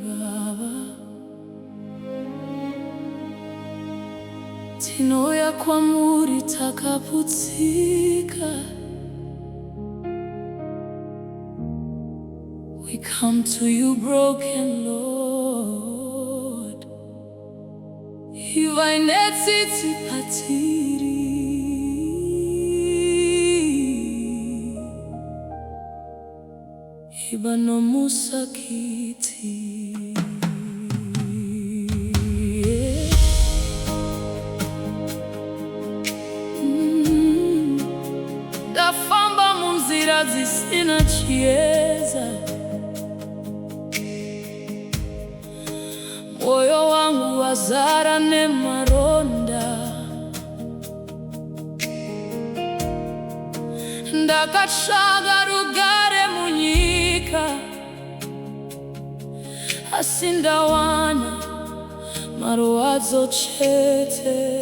Baba, tinoya kwamuri takaputsika. We come to you broken, Lord. Ivai Netsitsi Patiri. Yiba Nomusa Kithi. Dafamba munzira zisina chieza, moyo wangu wazara nemaronda. Ndakatsvaga rugare munyika, asi ndawana marwadzo chete.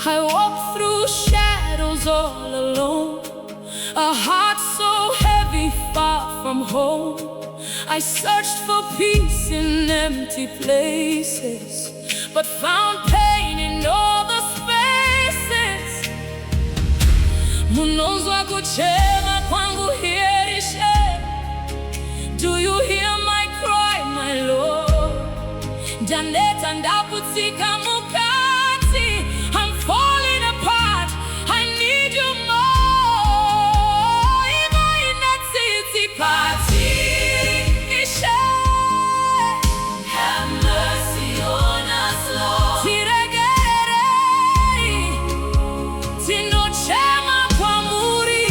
I walk through shadows all alone, a heart so heavy, far from home. I searched for peace in empty places, but found pain in all the spaces. Munonzwa kuchema kwangu here Ishe. Do you hear my cry, my Lord? Ndaneta ndaputsika mukati, I'm falling apart, I need you more. Ivai Netsitsi Patiri, Ishe, have mercy on us, Lord. Tiregerei, tinochema kwamuri.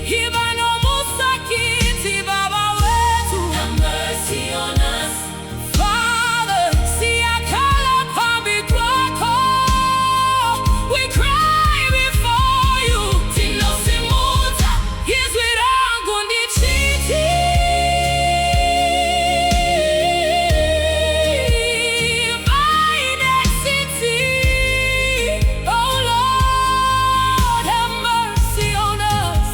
Yiba Nomusa Kithi, Baba wetu, have mercy on us. Father, siyakhala phambi kwakho. We cry before you. Tinosimuza, izwi langu ndichithi. Ivai Netsitsi, oh Lord, have mercy on us.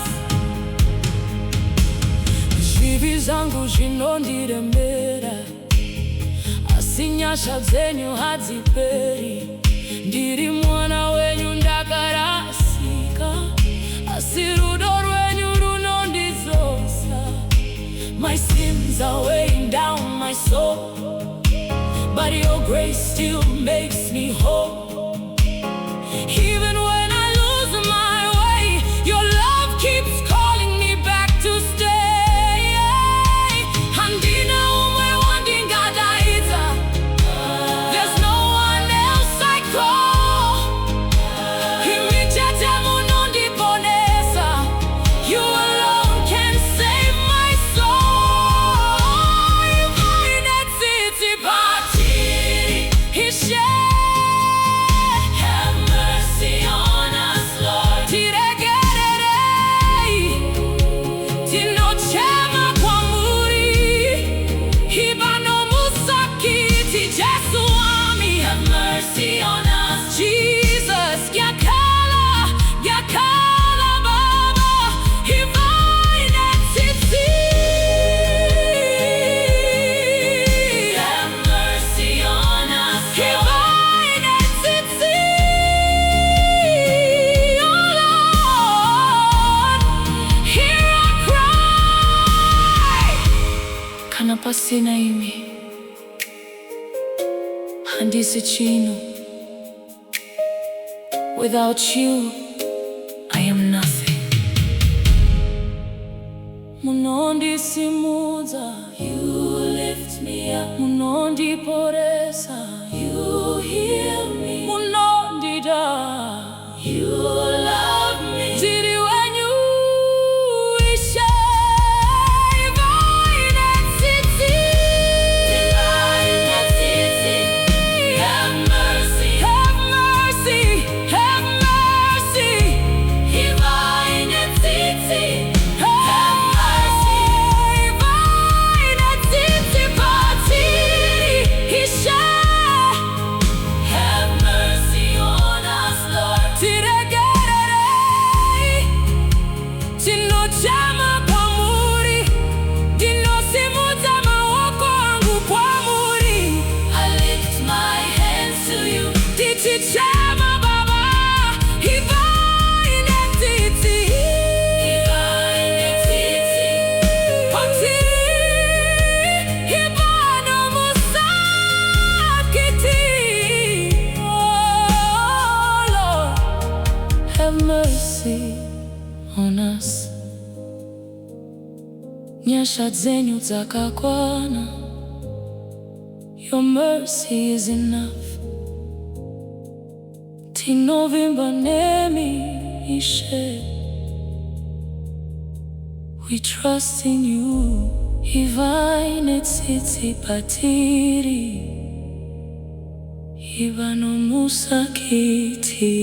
Zvivi zangu zvinondiremera, asi nyasha dzenyu hadziperi. Ndiri mwana wenyu ndakarasika, asi rudo rwenyu runondidzosa. My sins are weighing down my soul, but your grace still makes me whole. Even when I lose my way, your love keeps calling me back to stay. Handina umwe wandingadaidza, there's no one else I call. Imitete munondiponesa, you alone can save my soul. Ivai Netsitsi Patiri, Ishe, have mercy on us, Lord. Tiregerei, tinochema kwamuri. Yiba Nomusa Kithi, Jesu wami, have mercy on us. Jesus, yakala, yakala Baba. Ivai Netsitsi, have mercy on us, Ivai Netsitsi, oh Lord, hear our cry. Kana pasina imi, handisi chino. Without you, I am nothing. Munondisimudza, you lift me up. Munondiporesa, you heal me. Munondida, you love me. Ndiri wenyu Ishe. Ivai Netsitsi, Ivai Netsitsi, have mercy, have mercy, have mercy. Ivai Netsitsi, have mercy. Ivai on us. Nyasha dzenyu dzakakwana, your mercy is enough. Tinovimba nemi Ishe, we trust in you. Ivai Netsitsi Patiri, Yiba Nomusa Kithi.